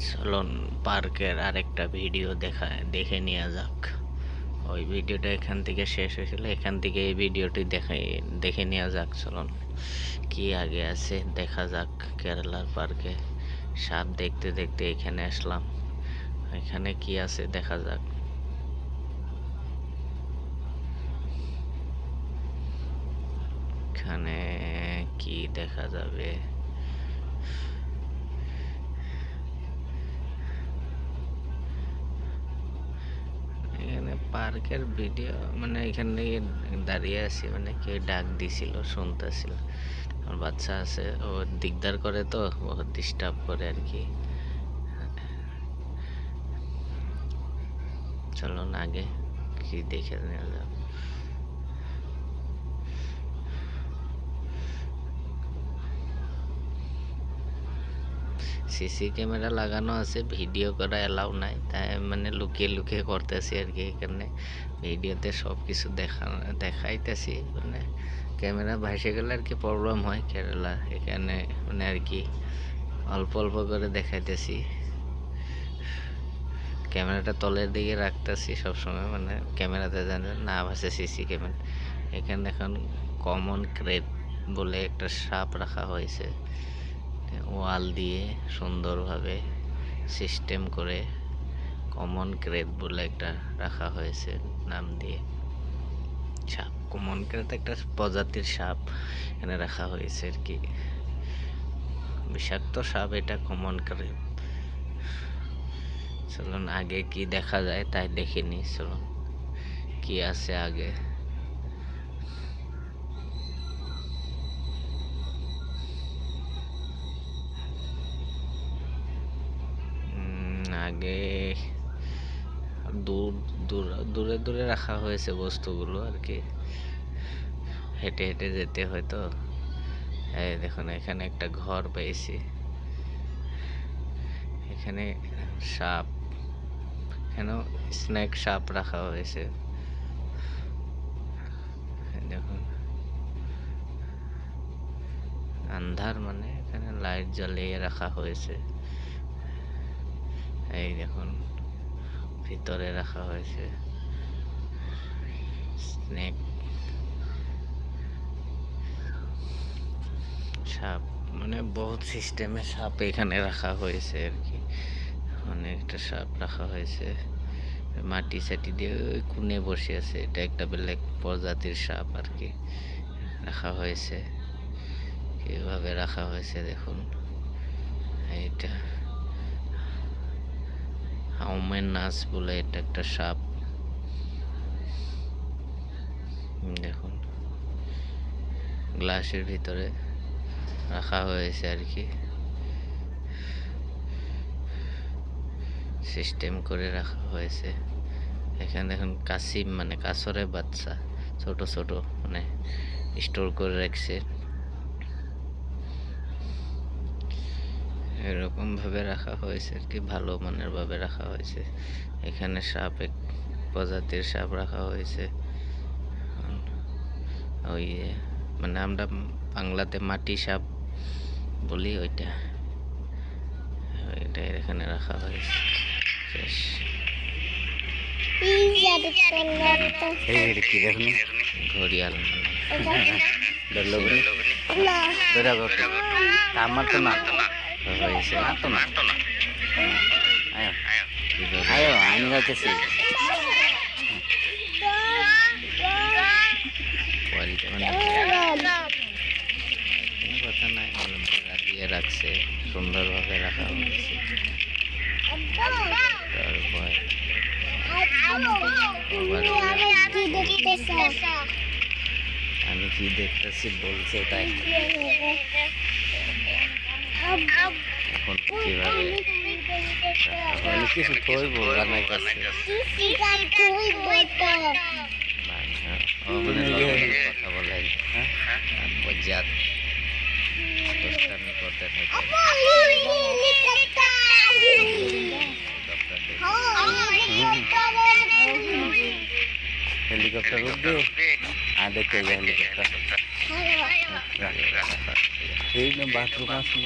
চলুন পার্কের আরেকটা ভিডিও দেখে নেওয়া যাক। ওই ভিডিওটা এখান থেকে শেষ হয়েছিল, এখান থেকে এই ভিডিওটি দেখে নেওয়া যাক। চলুন কি আগে আছে দেখা যাক। কেরালার পার্কে সাপ দেখতে দেখতে এখানে আসলাম, এখানে কি আছে দেখা যাক। এখানে কি দেখা যাবে? এখানে পার্কের ভিডিও মানে এখানে দাঁড়িয়ে আছি, মানে কেউ ডাক দিছিল শুনতেছিল। আমার বাচ্চা আছে, ও দিকদার করে, তো বহুত ডিস্টার্ব করে আর কি। চলুন আগে কি দেখে নেওয়া যাক। সিসি ক্যামেরা লাগানো আছে, ভিডিও করা এলাও নাই, তাই মানে লুকিয়ে লুকিয়ে করতেছি আর কি। এখানে ভিডিওতে সব কিছু দেখাইতেছি, মানে ক্যামেরা ভাসে গেলে আর কি প্রবলেম হয় কেরালা। এখানে মানে আর কি অল্প অল্প করে দেখাইতেছি, ক্যামেরাটা তলের দিকে রাখতেছি সবসময়, মানে ক্যামেরাতে জানে না ভাসে সিসি ক্যামেরা। এখানে এখন কমন ক্রেপ বলে একটা সাপ রাখা হয়েছে, ওয়াল দিয়ে সুন্দরভাবে সিস্টেম করে কমন ক্রেপ বলে একটা রাখা হয়েছে নাম দিয়ে। সাপ কমন ক্রেপ একটা প্রজাতির সাপ এখানে রাখা হয়েছে আর কি, বিষাক্ত সাপ এটা কমন ক্রেপ। চলুন আগে কি দেখা যায় তাই দেখে নি। চলুন কি আছে আগে। আগে দূরে দূরে রাখা হয়েছে বস্তুগুলো আর কি, হেঁটে হেঁটে যেতে হয়তো। এই দেখুন এখানে একটা ঘর পেয়েছি, এখানে সাপ, এখানেও স্নেক সাপ রাখা হয়েছে। দেখুন আন্ধার, মানে এখানে লাইট জ্বালিয়ে রাখা হয়েছে। এই দেখুন ভিতরে রাখা হয়েছে স্নেক সাপ, মানে বহুত সিস্টেমে সাপ এখানে রাখা হয়েছে আর কি। অনেকটা সাপ রাখা হয়েছে, মাটি সাটি দিয়ে ওই কোণে বসে আছে। এটা একটা বেলেগ প্রজাতির সাপ আর কি রাখা হয়েছে। কিভাবে রাখা হয়েছে দেখুন। এইটা হাউমেন নাচ বলে, এটা একটা সাপ। দেখুন গ্লাসের ভিতরে রাখা হয়েছে আর কি, সিস্টেম করে রাখা হয়েছে। এখানে দেখুন কাসিম, মানে কাছরের বাচ্চা ছোট ছোট, মানে স্টোর করে রাখছে। এরকম ভাবে রাখা হয়েছে আর কি, ভালো মানের ভাবে রাখা হয়েছে। এখানে সাপ, এক প্রজাতির সাপ রাখা হয়েছে। ওই মানে আমরা বাংলাতে মাটি সাপ বলি, ওইটা এখানে রাখা হয়েছে। শেষ। ঘড়িয়াল আমার তো না হয়েছে, না তো না আয়ো আমি যাচ্ছি। কথা নাই, দিয়ে রাখছে, সুন্দরভাবে রাখা হয়েছে। আমি কি দেখতেছি বলছে তাই, এখন কিভাবে কিছু থইব রান্নার কাছে কথা বলে বজ্জাত দুষ্টামি করতে থাকে। হেলিকপ্টার উঠবে আর দেখতে হেলিকপ্টার এই বাথরুম আছে।